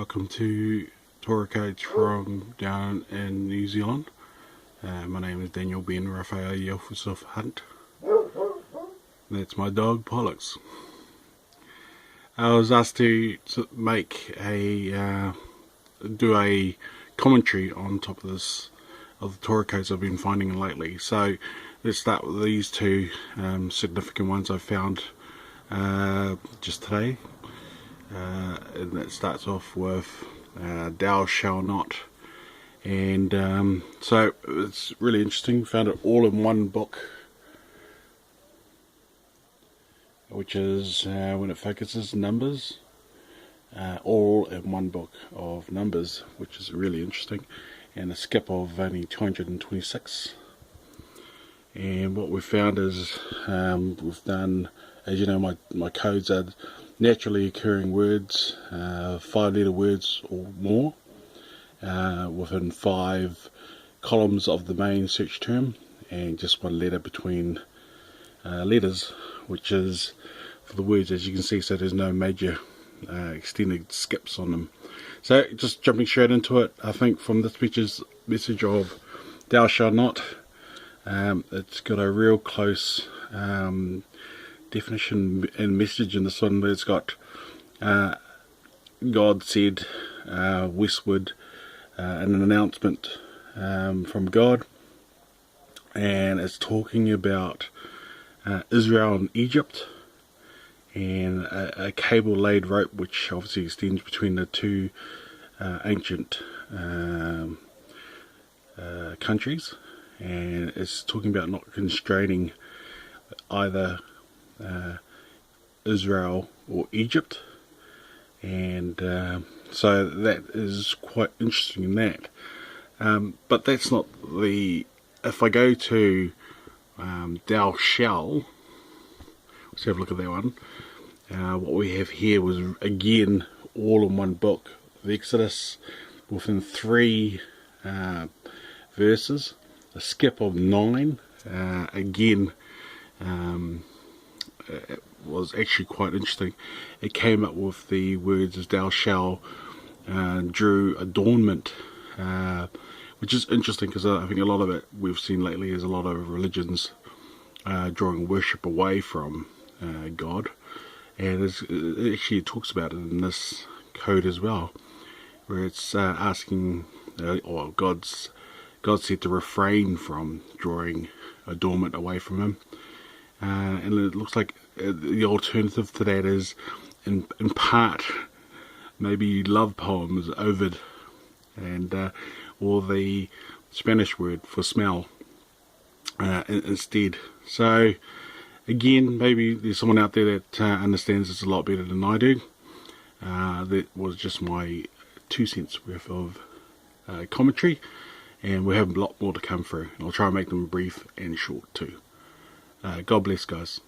welcome to Torah codes from down in New Zealand. My name is Daniel Ben Raphael Yelfusov Hunt. That's my dog Pollux. I was asked to make do a commentary on top of the Torah codes I've been finding lately. So let's start with these two significant ones I found just today. And that starts off with thou shall not, and so it's really interesting. Found it all in one book, which is when it focuses numbers, all in one book of numbers, which is really interesting, and a skip of only 226. And what we found is we've done, as you know, my codes are naturally occurring words, 5-letter words or more, within 5 columns of the main search term, and just one letter between letters, which is for the words, as you can see. So there's no major extended skips on them. So just jumping straight into it, I think from this message of thou shalt not, it's got a real close definition and message in this one, where it's got God said westward, an announcement from God, and it's talking about Israel and Egypt, and a cable laid rope which obviously extends between the two ancient countries, and it's talking about not constraining either Israel or Egypt, and so that is quite interesting in that. But that's not the. If I go to thou shall, let's have a look at that one. What we have here was again all in one book, the Exodus, within 3 verses, a skip of 9. Again, it was actually quite interesting. It came up with the words as thou shall, drew adornment, which is interesting, because I think a lot of it we've seen lately is a lot of religions drawing worship away from God, and it actually talks about it in this code as well, where it's asking, or God said to refrain from drawing adornment away from him. And it looks like the alternative to that is, in part, maybe love poems, Ovid, and or the Spanish word for smell instead. So again, maybe there's someone out there that understands this a lot better than I do. That was just my 2 cents worth of commentary, and we have a lot more to come through. I'll try and make them brief and short too. God bless, guys.